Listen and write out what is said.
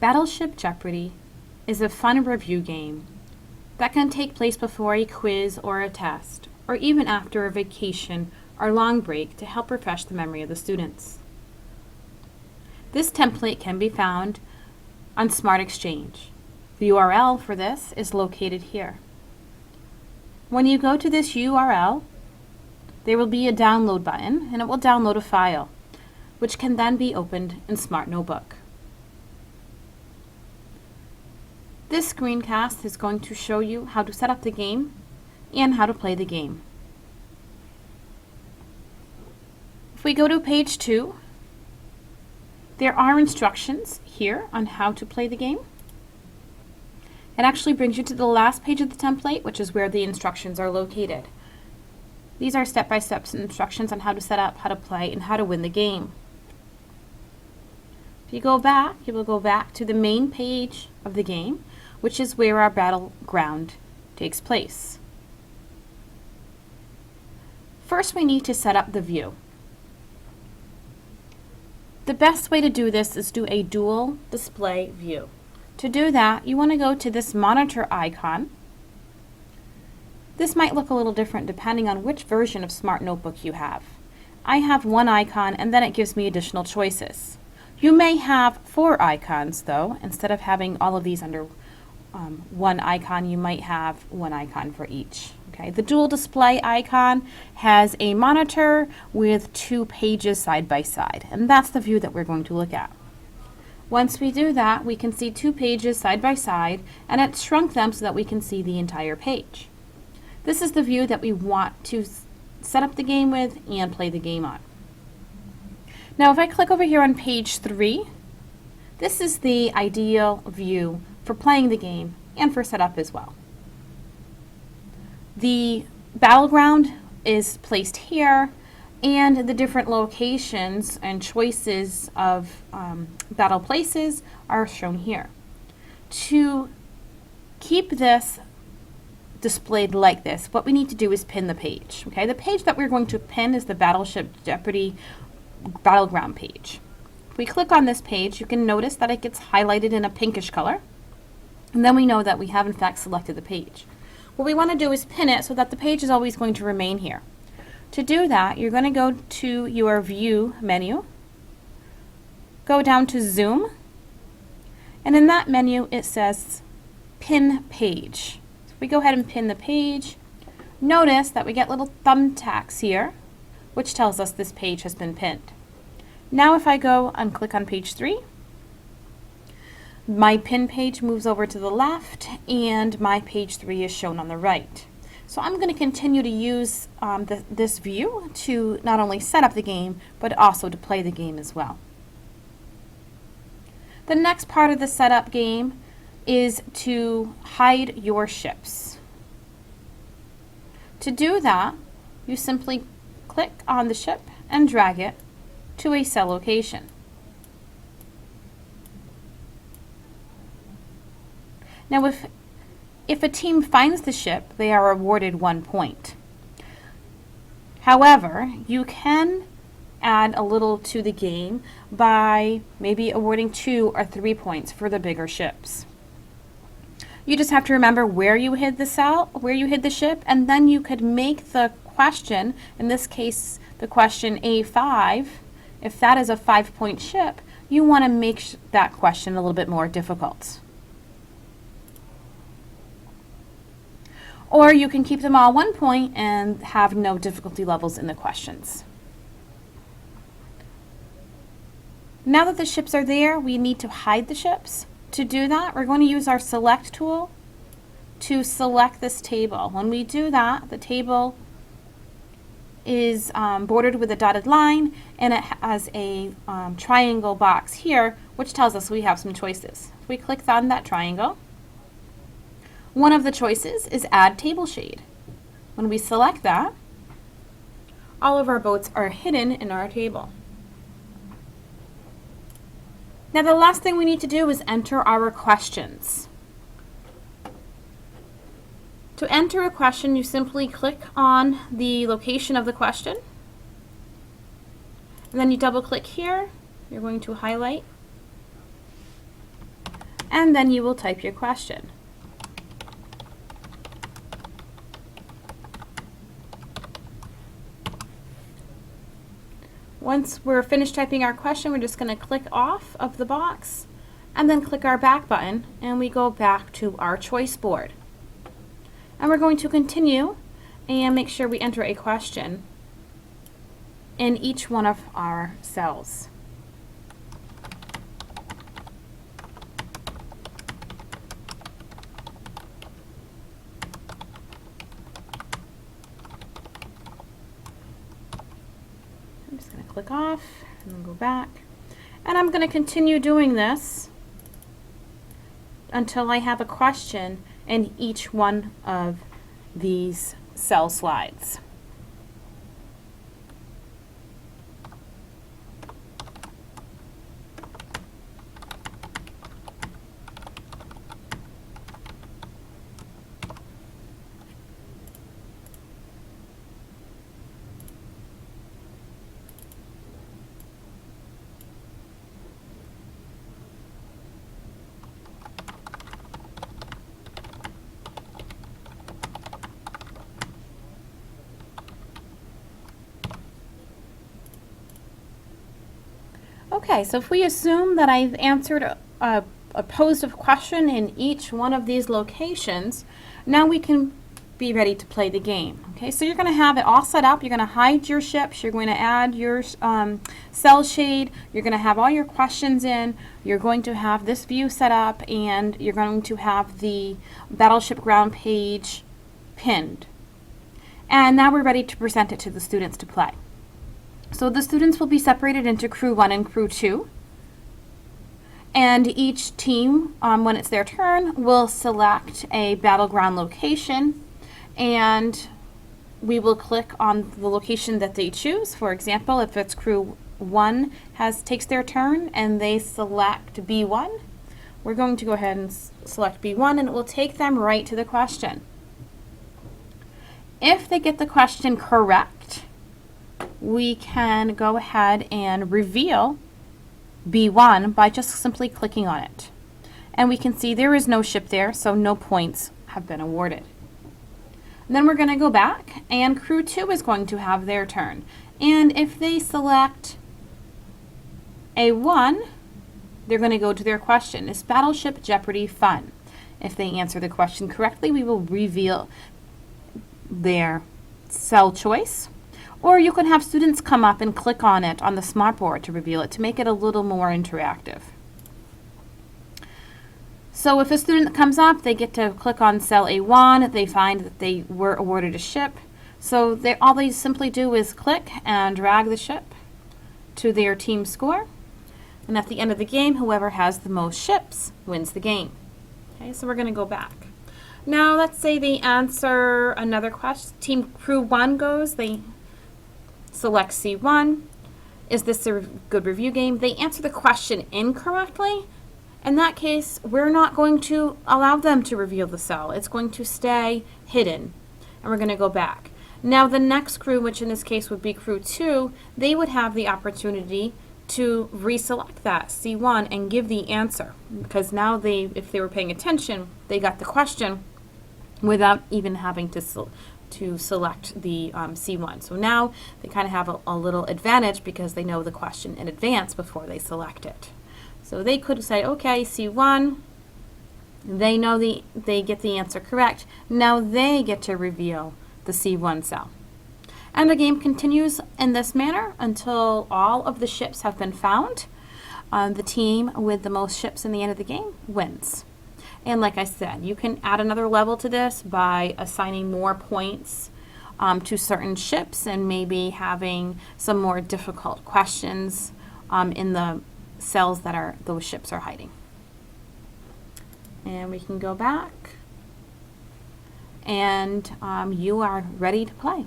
Battleship Jeopardy is a fun review game that can take place before a quiz or a test, or even after a vacation or long break to help refresh the memory of the students. This template can be found on Smart Exchange. The URL for this is located here. When you go to this URL, there will be a download button and it will download a file, which can then be opened in Smart Notebook. This screencast is going to show you how to set up the game and how to play the game. If we go to page 2, there are instructions here on how to play the game. It actually brings you to the last page of the template, which is where the instructions are located. These are step-by-step instructions on how to set up, how to play, and how to win the game. If you go back, you will go back to the main page of the game, which is where our battleground takes place. First, we need to set up the view. The best way to do this is do a dual display view. To do that, you want to go to this monitor icon. This might look a little different depending on which version of Smart Notebook you have. I have one icon and then it gives me additional choices. You may have 4 icons though. Instead of having all of these under one icon, you might have one icon for each. Okay, the dual display icon has a monitor with 2 pages side by side, and that's the view that we're going to look at. Once we do that, we can see 2 pages side by side, and it's shrunk them so that we can see the entire page. This is the view that we want to set up the game with and play the game on. Now if I click over here on page 3, this is the ideal view for playing the game and for setup as well. The battleground is placed here, and the different locations and choices of battle places are shown here. To keep this displayed like this, what we need to do is pin the page. Okay, the page that we're going to pin is the Battleship Jeopardy battleground page. If we click on this page, you can notice that it gets highlighted in a pinkish color, and then we know that we have in fact selected the page. What we want to do is pin it so that the page is always going to remain here. To do that, you're going to go to your View menu, go down to Zoom, and in that menu it says Pin Page. So if we go ahead and pin the page, notice that we get little thumbtacks here, which tells us this page has been pinned. Now if I go and click on page 3, my pin page moves over to the left and my page 3 is shown on the right. So I'm going to continue to use this view to not only set up the game, but also to play the game as well. The next part of the setup game is to hide your ships. To do that, you simply click on the ship and drag it to a cell location. Now if a team finds the ship, they are awarded 1 point. However, you can add a little to the game by maybe awarding 2 or 3 points for the bigger ships. You just have to remember where you hid the cell, where you hid the ship, and then you could make the question, in this case the question A5, if that is a 5-point ship, you want to make that question a little bit more difficult. Or you can keep them all 1 point and have no difficulty levels in the questions. Now that the ships are there, we need to hide the ships. To do that, we're going to use our Select tool to select this table. When we do that, the table is bordered with a dotted line, and it has a triangle box here, which tells us we have some choices. If we click on that triangle, one of the choices is Add Table Shade. When we select that, all of our boats are hidden in our table. Now the last thing we need to do is enter our questions. To enter a question, you simply click on the location of the question, and then you double click here. You're going to highlight and then you will type your question. Once we're finished typing our question, we're just going to click off of the box and then click our back button, and we go back to our choice board. And we're going to continue and make sure we enter a question in each one of our cells. I'm just going to click off and then go back. And I'm going to continue doing this until I have a question in each one of these cell slides. Okay, so if we assume that I've answered posed a question in each one of these locations, now we can be ready to play the game. Okay, so you're going to have it all set up. You're going to hide your ships. You're going to add your cell shade. You're going to have all your questions in. You're going to have this view set up, and you're going to have the Battleship ground page pinned. And now we're ready to present it to the students to play. So the students will be separated into crew 1 and crew 2. And each team, when it's their turn, will select a battleground location, and we will click on the location that they choose. For example, if it's crew 1 takes their turn and they select B1, we're going to go ahead and select B1, and it will take them right to the question. If they get the question correct, we can go ahead and reveal B1 by just simply clicking on it. And we can see there is no ship there, so no points have been awarded. And then we're going to go back, and crew 2 is going to have their turn. And if they select A1, they're going to go to their question. Is Battleship Jeopardy fun? If they answer the question correctly, we will reveal their cell choice. Or you can have students come up and click on it on the smartboard to reveal it, to make it a little more interactive. So if a student comes up, they get to click on cell A1, they find that they were awarded a ship. So all they simply do is click and drag the ship to their team score. And at the end of the game, whoever has the most ships wins the game. Okay, so we're going to go back. Now let's say they answer another question. Team crew 1 goes, they select C1. Is this a good review game? They answer the question incorrectly. In that case, we're not going to allow them to reveal the cell. It's going to stay hidden. And we're going to go back. Now the next crew, which in this case would be crew 2, they would have the opportunity to reselect that C1 and give the answer. Because now if they were paying attention, they got the question without even having to select the C1. So now they kind of have a little advantage because they know the question in advance before they select it. So they could say, okay, C1, they know they get the answer correct. Now they get to reveal the C1 cell. And the game continues in this manner until all of the ships have been found. The team with the most ships in the end of the game wins. And like I said, you can add another level to this by assigning more points to certain ships and maybe having some more difficult questions in the cells that those ships are hiding. And we can go back, and you are ready to play.